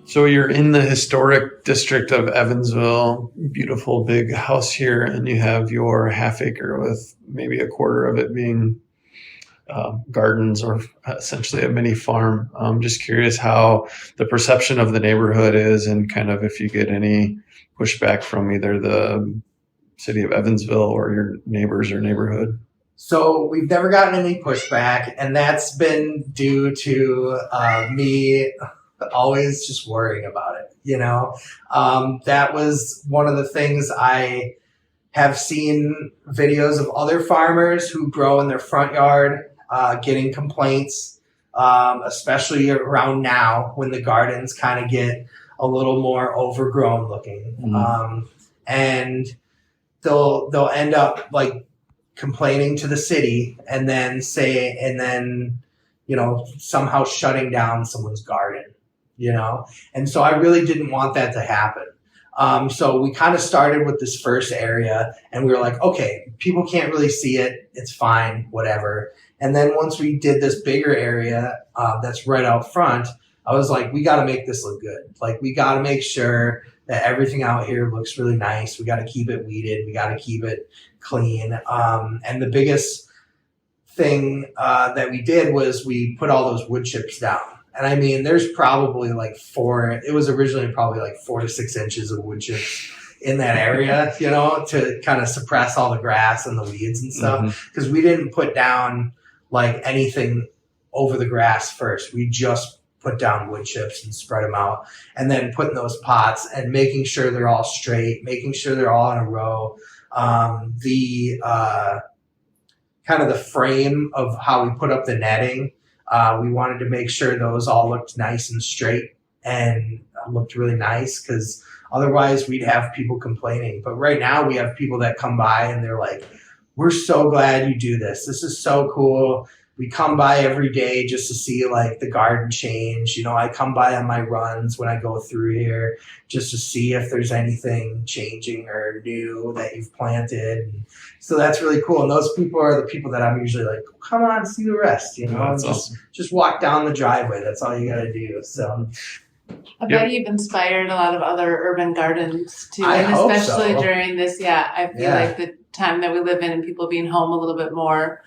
So you're in the historic district of Evansville, beautiful big house here, and you have your half acre with maybe a quarter of it being gardens or essentially a mini farm. I'm just curious how the perception of the neighborhood is and kind of if you get any pushback from either the city of Evansville or your neighbors or neighborhood. So we've never gotten any pushback, and that's been due to me always just worrying about it, that was one of the things. I have seen videos of other farmers who grow in their front yard getting complaints, especially around now when the gardens kind of get a little more overgrown looking. And they'll end up like complaining to the city and then somehow shutting down someone's garden. And so I really didn't want that to happen. So we kind of started with this first area and we were like, okay, people can't really see it. It's fine, whatever. And then once we did this bigger area that's right out front, I was like, we got to make this look good. Like we got to make sure that everything out here looks really nice. We got to keep it weeded. We got to keep it clean. And the biggest thing that we did was we put all those wood chips down. And I mean, there's probably it was originally probably like 4 to 6 inches of wood chips in that area, to kind of suppress all the grass and the weeds and stuff. Because we didn't put down like anything over the grass first. We just put down wood chips and spread them out, and then putting those pots and making sure they're all straight, making sure they're all in a row. The kind of the frame of how we put up the netting, we wanted to make sure those all looked nice and straight and looked really nice, because otherwise we'd have people complaining. But right now we have people that come by and they're like, we're so glad you do this. This is so cool. We come by every day just to see like the garden change. I come by on my runs when I go through here just to see if there's anything changing or new that you've planted. And so that's really cool. And those people are the people that I'm usually like, come on, see the rest, just walk down the driveway. That's all you got to do. So I bet you've inspired a lot of other urban gardens too. I hope especially so. during this, I feel like the time that we live in and people being home a little bit more,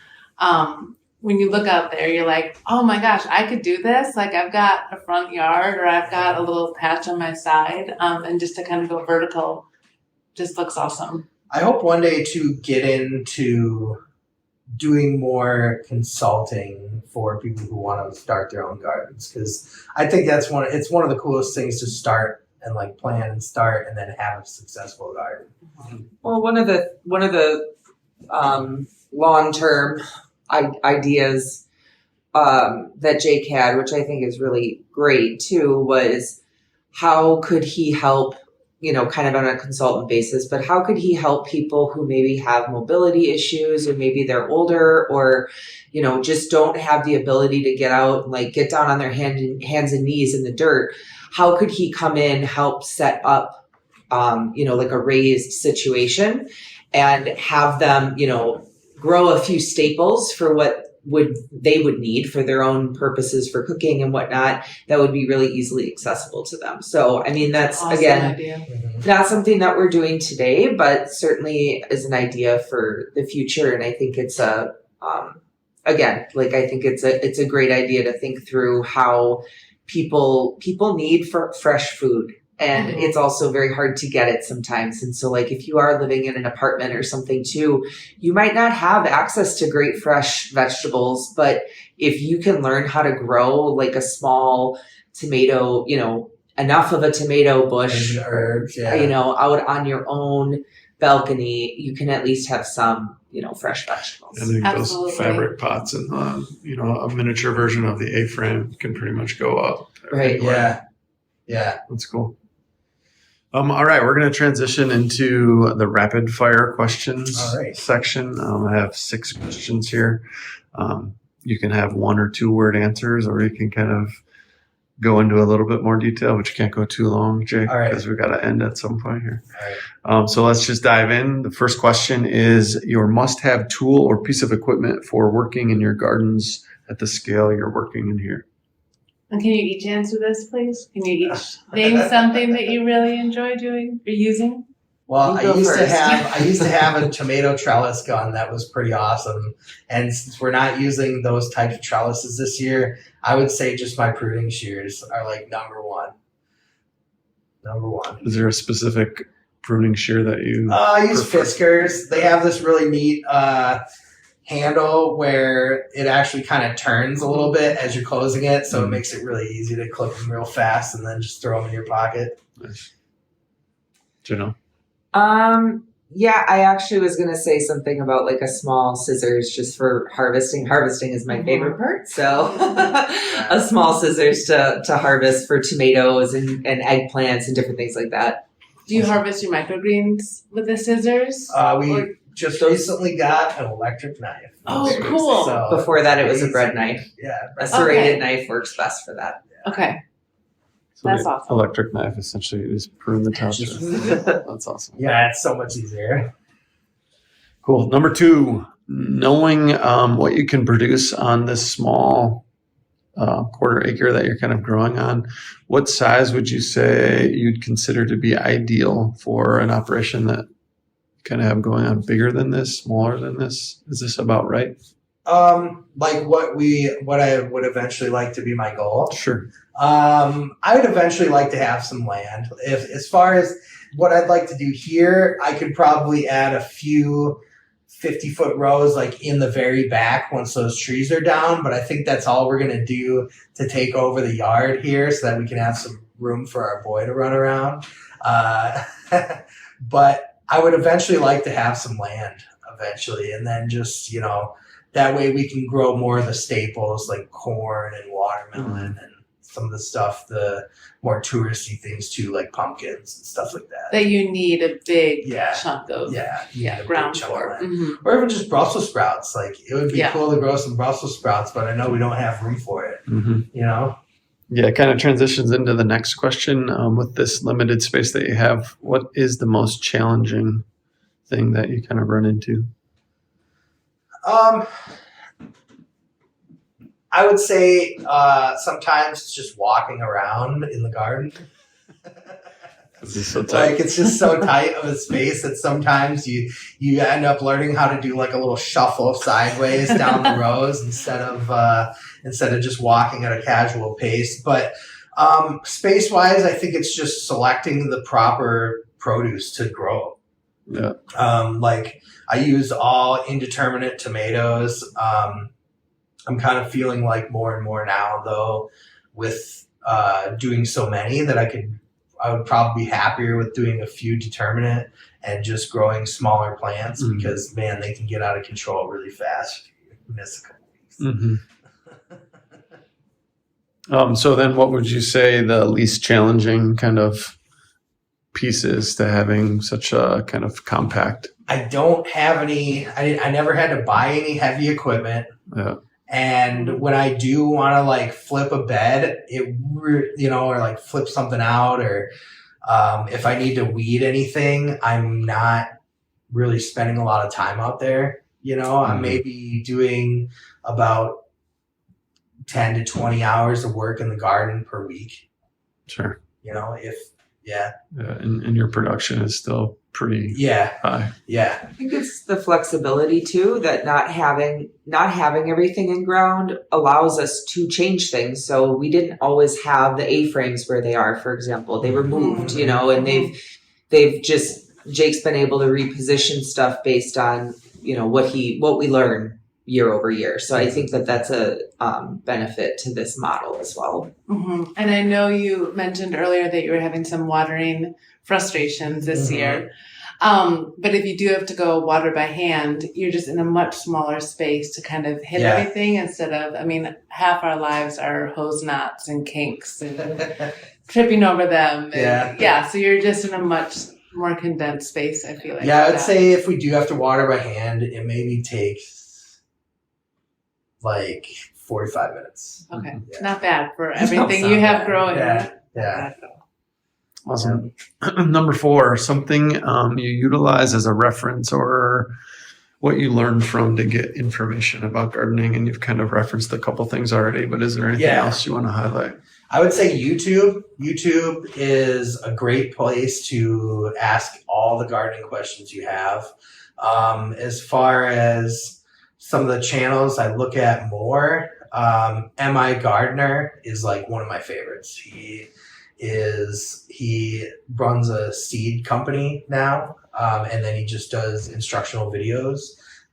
when you look out there, you're like, oh my gosh, I could do this. Like I've got a front yard or I've got a little patch on my side. And just to kind of go vertical just looks awesome. I hope one day to get into doing more consulting for people who want to start their own gardens, because I think it's one of the coolest things to start and like plan and start and then have a successful garden. Well, one of the long-term ideas that Jake had, which I think is really great too, was how could he help, kind of on a consultant basis, but how could he help people who maybe have mobility issues or maybe they're older or, just don't have the ability to get out and like get down on their hands and knees in the dirt. How could he come in, help set up, like a raised situation and have them, grow a few staples for what they would need for their own purposes for cooking and whatnot that would be really easily accessible to them. So, I mean, that's Awesome again, idea. not something that we're doing today, but certainly is an idea for the future. And I think it's I think it's a great idea to think through how people need for fresh food. and it's also very hard to get it sometimes. And so like if you are living in an apartment or something too, you might not have access to great fresh vegetables, but if you can learn how to grow like a small tomato, enough of a tomato bush, And herbs, yeah. Out on your own balcony, you can at least have some, fresh vegetables. I think Absolutely. those fabric pots and a miniature version of the A-frame can pretty much go up. Right. anywhere. Yeah. That's cool. All right, we're going to transition into the rapid fire questions All right. section. I have 6 questions here. You can have 1 or 2 word answers, or you can kind of go into a little bit more detail, but you can't go too long, Jake, All right. because we've got to end at some point here. All right. So let's just dive in. The first question is your must-have tool or piece of equipment for working in your gardens at the scale you're working in here. And can you each answer this, please? Can you each name something that you really enjoy doing or using? Well, You go first. I used to have a tomato trellis gun that was pretty awesome. And since we're not using those types of trellises this year, I would say just my pruning shears are like number one. Number one. Is there a specific pruning shear that you I use prefer? Fiskars. They have this really neat handle where it actually kind of turns a little bit as you're closing it, so it makes it really easy to clip them real fast and then just throw them in your pocket. Nice. Janelle? Yeah, I actually was going to say something about like a small scissors just for harvesting. Harvesting is my favorite part. So a small scissors to harvest for tomatoes and eggplants and different things like that. Do you harvest your microgreens with the scissors? We just recently got an electric knife. Oh, cool. So, Before that, it was a bread knife. yeah. A serrated Okay. knife works best for that. Okay. So That's the awesome. Electric knife, essentially, you just prune the top. Just- That's awesome. Yeah, it's so much easier. Cool. Number 2, knowing what you can produce on this small quarter acre that you're kind of growing on, what size would you say you'd consider to be ideal for an operation that you kind of have going on? Bigger than this, smaller than this? Is this about right? Like what I would eventually like to be my goal. Sure. I would eventually like to have some land. If as far as what I'd like to do here, I could probably add a few 50-foot rows like in the very back once those trees are down. But I think that's all we're gonna do to take over the yard here so that we can have some room for our boy to run around. But I would eventually like to have some land eventually, and then just that way we can grow more of the staples like corn and watermelon and some of the stuff, the more touristy things too, like pumpkins and stuff like that. That you need a big Yeah. chunk of Yeah, a big ground chunk of for. land. Mhm. Or even just Brussels sprouts. Like it would be Yeah. cool to grow some Brussels sprouts, but I know we don't have room for it. Mm-hmm. Yeah, it kind of transitions into the next question. With this limited space that you have, what is the most challenging thing that you kind of run into? I would say sometimes it's just walking around in the garden. This is so tight. Like it's just so tight of a space that sometimes you end up learning how to do like a little shuffle sideways down the rows instead of just walking at a casual pace. But space wise, I think it's just selecting the proper produce to grow. Yeah. Like I use all indeterminate tomatoes. I'm kind of feeling like more and more now though with doing so many that I would probably be happier with doing a few determinate and just growing smaller plants because man, they can get out of control really fast if you miss a couple weeks. Mm-hmm. So then what would you say the least challenging kind of piece is to having such a kind of compact? I don't have any, I never had to buy any heavy equipment. Yeah. And when I do want to like flip a bed, or like flip something out, or if I need to weed anything, I'm not really spending a lot of time out there. I'm maybe doing about 10 to 20 hours of work in the garden per week. Sure. Yeah. And your production is still pretty Yeah. high. Yeah. I think it's the flexibility too, that not having everything in ground allows us to change things. So we didn't always have the A-frames where they are, for example. They were moved, and they've just Jake's been able to reposition stuff based on, what we learn year over year. So I think that that's a benefit to this model as well. Mm-hmm. And I know you mentioned earlier that you were having some watering frustrations this year. But if you do have to go water by hand, you're just in a much smaller space to kind of hit everything instead of, half our lives are hose knots and kinks and tripping over them. And so you're just in a much more condensed space, I feel like. Yeah, I would say if we do have to water by hand, it maybe takes like 45 minutes. Okay. Yeah. Not bad for everything you have growing. Yeah. Awesome. Number 4, something you utilize as a reference or what you learned from to get information about gardening. And you've kind of referenced a couple things already, but is there anything else you want to highlight? I would say YouTube. YouTube is a great place to ask all the gardening questions you have. As far as some of the channels I look at more, M.I. Gardner is like one of my favorites. He runs a seed company now, and then he just does instructional videos,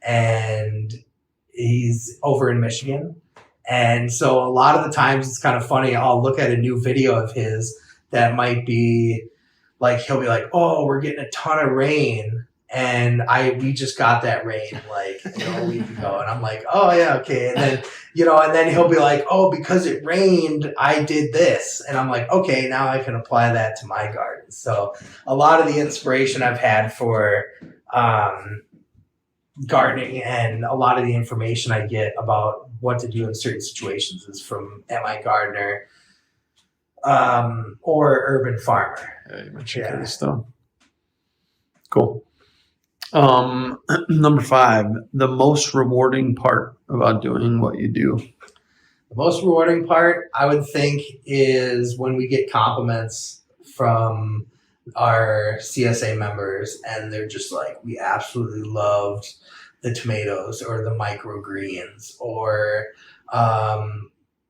and he's over in Michigan. And so a lot of the times it's kind of funny. I'll look at a new video of his that might be like, he'll be like, oh, we're getting a ton of rain. And we just got that rain like a week ago. And I'm like, oh yeah, okay. And then, and then he'll be like, oh, because it rained, I did this. And I'm like, okay, now I can apply that to my garden. So a lot of the inspiration I've had for gardening and a lot of the information I get about what to do in certain situations is from M.I. Gardner or Urban Farmer. Yeah, you mentioned Curtis Stone. Cool. Number 5, the most rewarding part about doing what you do. The most rewarding part, I would think, is when we get compliments from our CSA members and they're just like, we absolutely loved the tomatoes or the microgreens, or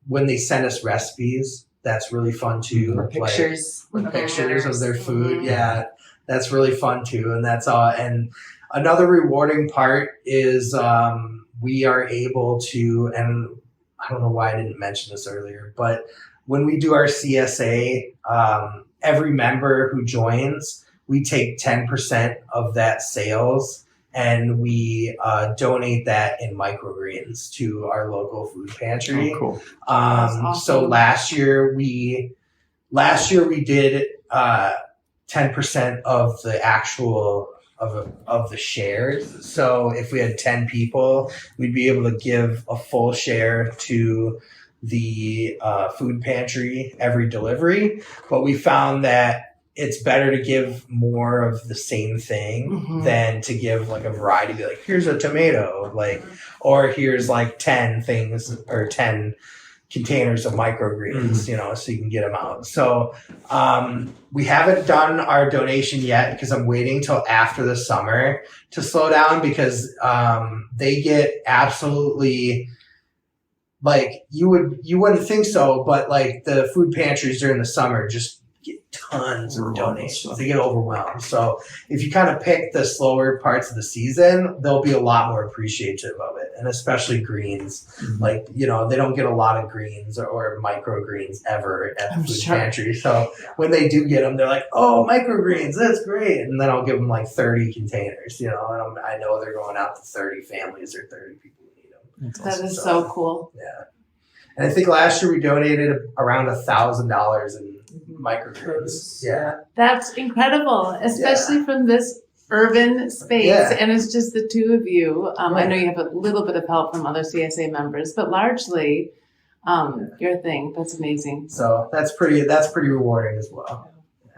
when they send us recipes, that's really fun too. Or pictures. Like, pictures of their food. Yeah, that's really fun too. And that's all. And another rewarding part is we are able to, and I don't know why I didn't mention this earlier, but when we do our CSA, every member who joins, we take 10% of that sales and we donate that in microgreens to our local food pantry. Oh, cool. Awesome. So last year we did 10% of the actual of the shares. So if we had 10 people, we'd be able to give a full share to the food pantry every delivery. But we found that it's better to give more of the same thing than to give like a variety. Be like, here's a tomato, or here's like 10 things or 10 containers of microgreens, so you can get them out. So we haven't done our donation yet because I'm waiting till after the summer to slow down, because they get absolutely, like, you wouldn't think so, but like the food pantries during the summer just get tons of donations. They get overwhelmed. So if you kind of pick the slower parts of the season, they'll be a lot more appreciative of it. And especially greens. Like, they don't get a lot of greens or microgreens ever at the food pantry. So when they do get them, they're like, oh, microgreens, that's great. And then I'll give them like 30 containers, and I know they're going out to 30 families or 30 people who need them. That is so cool. Yeah. And I think last year we donated around $1,000 in microgreens. Yeah. That's incredible, especially from this urban space. Yeah. And it's just the two of you. I know you have a little bit of help from other CSA members, but largely your thing. That's amazing. So that's pretty rewarding as well.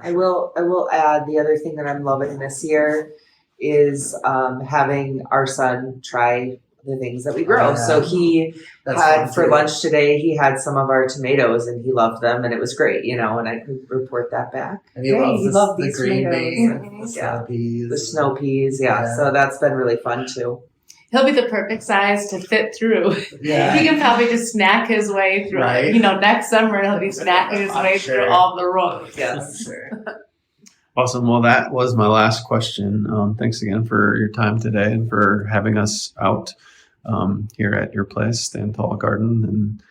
I will add, the other thing that I'm loving this year is having our son try the things that we grow. Yeah. So he That's had fun, for too. lunch today, he had some of our tomatoes and he loved them and it was great, and I could report that back. And he Hey, loves he loved the these green tomatoes. beans, the Yeah. snow peas. The snow peas, yeah. So that's been really fun too. He'll be the perfect size to fit through. Yeah. He can probably just snack his way through. Right. Next summer he'll be snacking his I'm way sure. through all the rows. Yes. Awesome. Well, that was my last question. Thanks again for your time today and for having us out here at your place, Stand Tall Garden, and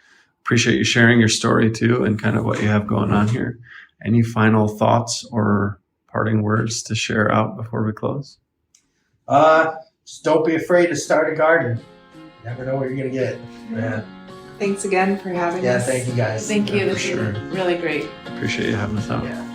appreciate you sharing your story too and kind of what you have going on here. Any final thoughts or parting words to share out before we close? Just don't be afraid to start a garden. You never know what you're gonna get. Yeah. Thanks again for having Yeah. us. Thank you guys. Thank you. Yeah, for This sure. is really great. Appreciate you having us out. Yeah.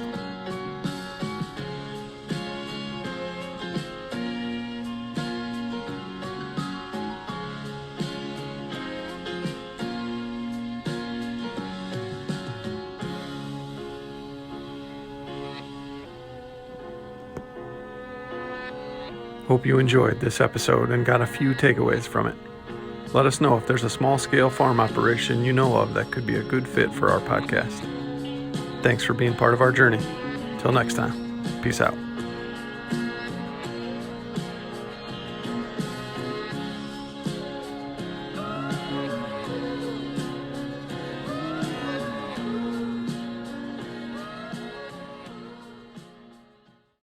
Hope you enjoyed this episode and got a few takeaways from it. Let us know if there's a small-scale farm operation you know of that could be a good fit for our podcast. Thanks for being part of our journey. Till next time, peace out.